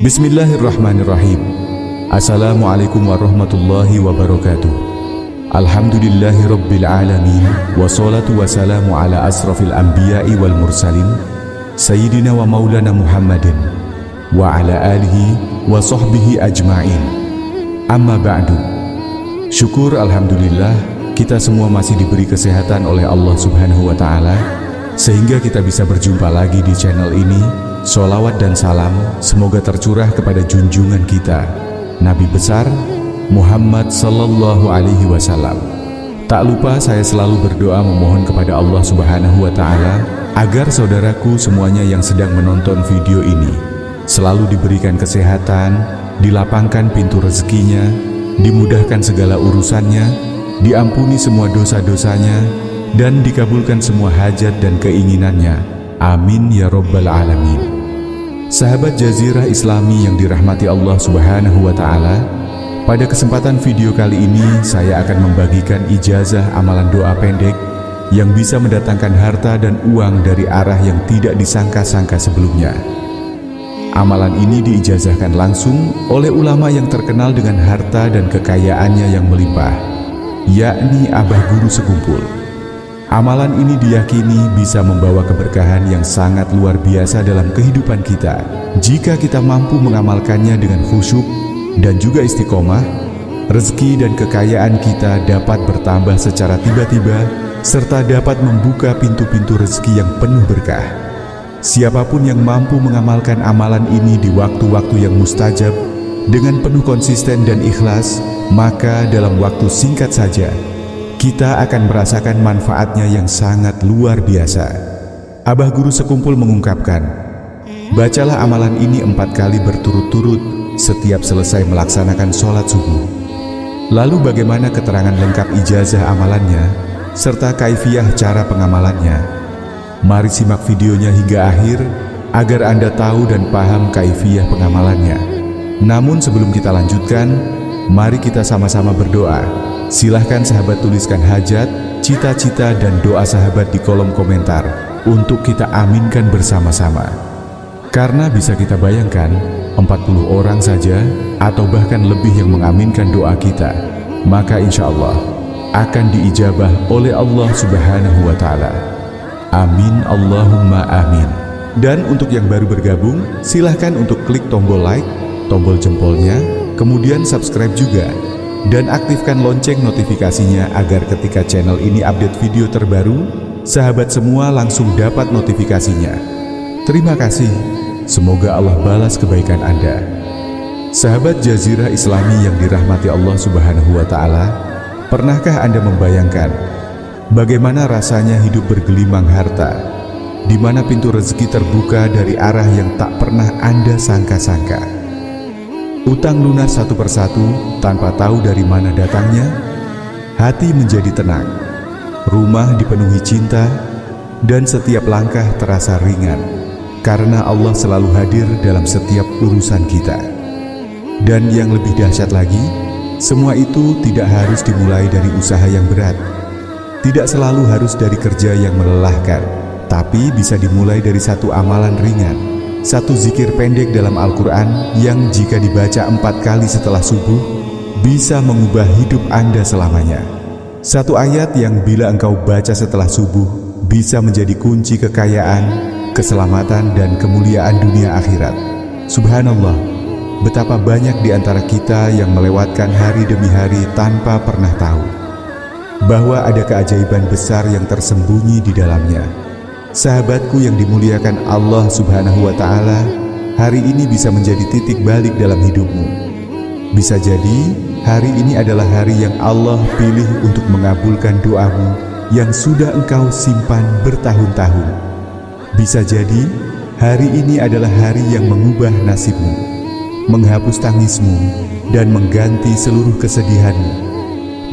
Bismillahirrahmanirrahim. Assalamualaikum warahmatullahi wabarakatuh. Alhamdulillahi rabbil alamin. Wassalatu wassalamu ala asrafil anbiya'i wal mursalin Sayyidina wa maulana Muhammadin wa ala alihi wa sahbihi ajma'in. Amma ba'du. Syukur alhamdulillah, kita semua masih diberi kesehatan oleh Allah subhanahu wa ta'ala, sehingga kita bisa berjumpa lagi di channel ini. Sholawat dan salam semoga tercurah kepada junjungan kita, Nabi besar Muhammad sallallahu alaihi wasallam. Tak lupa saya selalu berdoa memohon kepada Allah subhanahu wa ta'ala agar saudaraku semuanya yang sedang menonton video ini selalu diberikan kesehatan, dilapangkan pintu rezekinya, dimudahkan segala urusannya, diampuni semua dosa-dosanya, dan dikabulkan semua hajat dan keinginannya. Amin ya rabbal alamin. Sahabat Jazirah Islami yang dirahmati Allah subhanahu wa ta'ala, pada kesempatan video kali ini saya akan membagikan ijazah amalan doa pendek yang bisa mendatangkan harta dan uang dari arah yang tidak disangka-sangka sebelumnya. Amalan ini diijazahkan langsung oleh ulama yang terkenal dengan harta dan kekayaannya yang melimpah, yakni Abah Guru Sekumpul. Amalan ini diyakini bisa membawa keberkahan yang sangat luar biasa dalam kehidupan kita jika kita mampu mengamalkannya dengan khusyuk dan juga istiqomah. Rezeki dan kekayaan kita dapat bertambah secara tiba-tiba serta dapat membuka pintu-pintu rezeki yang penuh berkah. Siapapun yang mampu mengamalkan amalan ini di waktu-waktu yang mustajab dengan penuh konsisten dan ikhlas, maka dalam waktu singkat saja kita akan merasakan manfaatnya yang sangat luar biasa. Abah Guru Sekumpul mengungkapkan, bacalah amalan ini 4 kali berturut-turut setiap selesai melaksanakan sholat subuh. Lalu bagaimana keterangan lengkap ijazah amalannya serta kaifiyah cara pengamalannya? Mari simak videonya hingga akhir agar Anda tahu dan paham kaifiyah pengamalannya. Namun sebelum kita lanjutkan, mari kita sama-sama berdoa. Silahkan sahabat tuliskan hajat, cita-cita, dan doa sahabat di kolom komentar untuk kita aminkan bersama-sama. Karena bisa kita bayangkan, 40 orang saja atau bahkan lebih yang mengaminkan doa kita, maka insya Allah akan diijabah oleh Allah subhanahu wa ta'ala. Amin Allahumma amin. Dan untuk yang baru bergabung, silahkan untuk klik tombol like, tombol jempolnya, kemudian subscribe juga, dan aktifkan lonceng notifikasinya agar ketika channel ini update video terbaru, sahabat semua langsung dapat notifikasinya. Terima kasih, semoga Allah balas kebaikan Anda. Sahabat Jazirah Islami yang dirahmati Allah subhanahu wa ta'ala, pernahkah Anda membayangkan bagaimana rasanya hidup bergelimang harta, di mana pintu rezeki terbuka dari arah yang tak pernah Anda sangka-sangka? Utang lunas satu persatu tanpa tahu dari mana datangnya, hati menjadi tenang, rumah dipenuhi cinta, dan setiap langkah terasa ringan karena Allah selalu hadir dalam setiap urusan kita. Dan yang lebih dahsyat lagi, semua itu tidak harus dimulai dari usaha yang berat, tidak selalu harus dari kerja yang melelahkan, tapi bisa dimulai dari satu amalan ringan, satu zikir pendek dalam Al-Quran yang jika dibaca 4 kali setelah subuh bisa mengubah hidup Anda selamanya. Satu ayat yang bila engkau baca setelah subuh bisa menjadi kunci kekayaan, keselamatan, dan kemuliaan dunia akhirat. Subhanallah, betapa banyak di antara kita yang melewatkan hari demi hari tanpa pernah tahu bahwa ada keajaiban besar yang tersembunyi di dalamnya. Sahabatku yang dimuliakan Allah subhanahu wa ta'ala, hari ini bisa menjadi titik balik dalam hidupmu. Bisa jadi hari ini adalah hari yang Allah pilih untuk mengabulkan doamu yang sudah engkau simpan bertahun-tahun. Bisa jadi hari ini adalah hari yang mengubah nasibmu, menghapus tangismu, dan mengganti seluruh kesedihanmu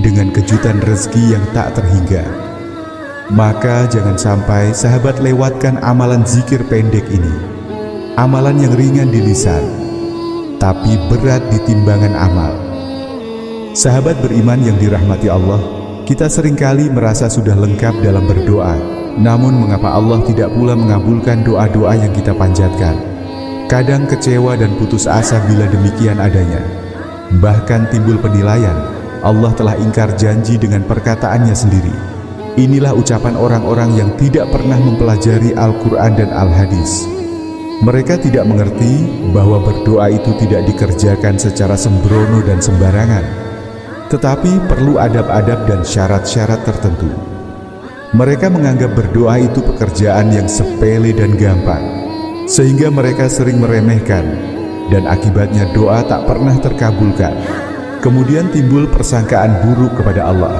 dengan kejutan rezeki yang tak terhingga. Maka jangan sampai sahabat lewatkan amalan zikir pendek ini. Amalan yang ringan di lisan, tapi berat di timbangan amal. Sahabat beriman yang dirahmati Allah, kita seringkali merasa sudah lengkap dalam berdoa. Namun mengapa Allah tidak pula mengabulkan doa-doa yang kita panjatkan? Kadang kecewa dan putus asa bila demikian adanya. Bahkan timbul penilaian, Allah telah ingkar janji dengan perkataannya sendiri. Inilah ucapan orang-orang yang tidak pernah mempelajari Al-Quran dan Al-Hadis. Mereka tidak mengerti bahwa berdoa itu tidak dikerjakan secara sembrono dan sembarangan, tetapi perlu adab-adab dan syarat-syarat tertentu. Mereka menganggap berdoa itu pekerjaan yang sepele dan gampang, sehingga mereka sering meremehkan, dan akibatnya doa tak pernah terkabulkan. Kemudian timbul persangkaan buruk kepada Allah.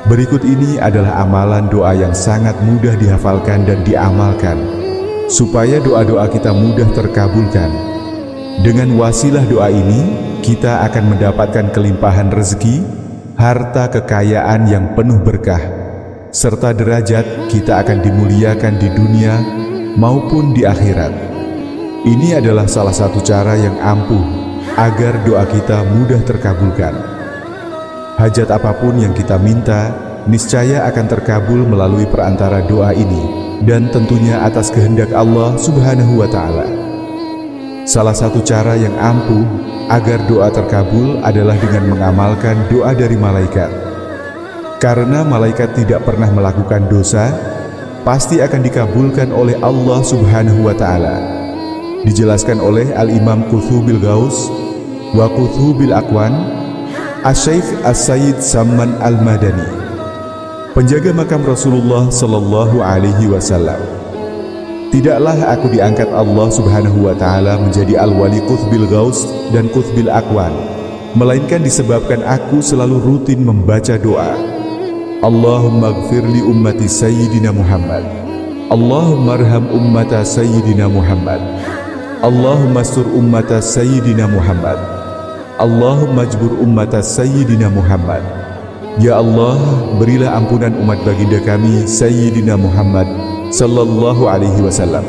Berikut ini adalah amalan doa yang sangat mudah dihafalkan dan diamalkan, supaya doa-doa kita mudah terkabulkan. Dengan wasilah doa ini, kita akan mendapatkan kelimpahan rezeki, harta kekayaan yang penuh berkah, serta derajat kita akan dimuliakan di dunia maupun di akhirat. Ini adalah salah satu cara yang ampuh agar doa kita mudah terkabulkan. Hajat apapun yang kita minta, niscaya akan terkabul melalui perantara doa ini, dan tentunya atas kehendak Allah Subhanahu wa Ta'ala. Salah satu cara yang ampuh agar doa terkabul adalah dengan mengamalkan doa dari malaikat. Karena malaikat tidak pernah melakukan dosa, pasti akan dikabulkan oleh Allah Subhanahu wa Ta'ala. Dijelaskan oleh Al-Imam Quthubil Ghaus wa Quthubil Aqwan, Asy-Syaikh As-Sayyid Samman Al-Madani, penjaga makam Rasulullah Sallallahu Alaihi Wasallam. Tidaklah aku diangkat Allah Subhanahu wa Ta'ala menjadi Al-Wali Qutbil Ghaus dan Qutbil Aqwan, melainkan disebabkan aku selalu rutin membaca doa, Allahumma gfir li ummati Sayyidina Muhammad, Allahumma arham ummata Sayyidina Muhammad, Allahumma sur ummata Sayyidina Muhammad, Allahumma jbur ummata Sayyidina Muhammad. Ya Allah, berilah ampunan umat baginda kami Sayyidina Muhammad Sallallahu Alaihi Wasallam.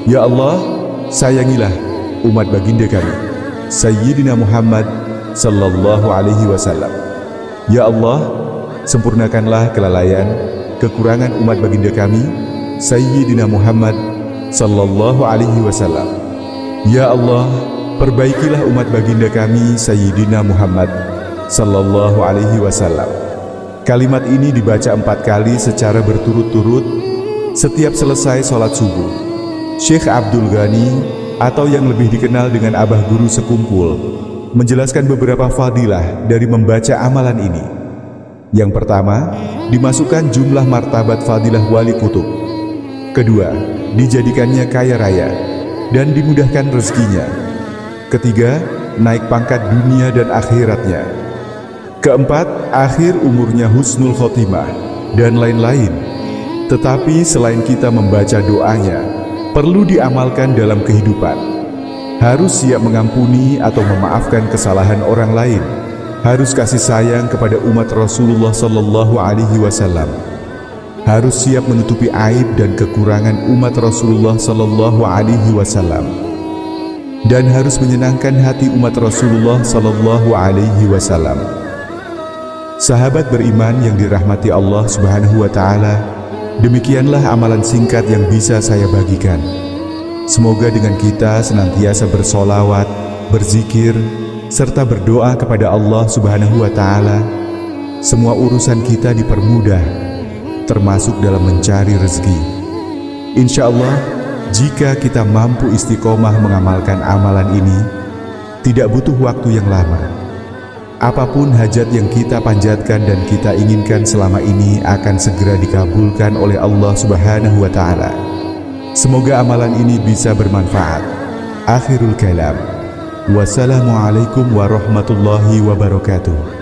Ya Allah, sayangilah umat baginda kami Sayyidina Muhammad Sallallahu Alaihi Wasallam. Ya Allah, sempurnakanlah kelalaian, kekurangan umat baginda kami Sayyidina Muhammad Sallallahu Alaihi Wasallam. Ya Allah, perbaikilah umat baginda kami Sayyidina Muhammad Sallallahu Alaihi Wasallam. Kalimat ini dibaca 4 kali secara berturut-turut setiap selesai sholat subuh. Syekh Abdul Ghani, atau yang lebih dikenal dengan Abah Guru Sekumpul, menjelaskan beberapa fadilah dari membaca amalan ini. Yang pertama, dimasukkan jumlah martabat fadilah wali kutub. Kedua, dijadikannya kaya raya dan dimudahkan rezekinya. Ketiga, naik pangkat dunia dan akhiratnya. Keempat, akhir umurnya husnul khotimah, dan lain-lain. Tetapi selain kita membaca doanya, perlu diamalkan dalam kehidupan. Harus siap mengampuni atau memaafkan kesalahan orang lain. Harus kasih sayang kepada umat Rasulullah Sallallahu Alaihi Wasallam. Harus siap menutupi aib dan kekurangan umat Rasulullah Sallallahu Alaihi Wasallam, dan harus menyenangkan hati umat Rasulullah Sallallahu Alaihi Wasallam. Sahabat beriman yang dirahmati Allah Subhanahu wa Ta'ala, demikianlah amalan singkat yang bisa saya bagikan. Semoga dengan kita senantiasa bersolawat, berzikir, serta berdoa kepada Allah Subhanahu wa Ta'ala, semua urusan kita dipermudah, termasuk dalam mencari rezeki. Insya Allah, jika kita mampu istiqomah mengamalkan amalan ini, tidak butuh waktu yang lama. Apapun hajat yang kita panjatkan dan kita inginkan selama ini akan segera dikabulkan oleh Allah Subhanahu wa Ta'ala. Semoga amalan ini bisa bermanfaat. Akhirul kalam. Wassalamualaikum warahmatullahi wabarakatuh.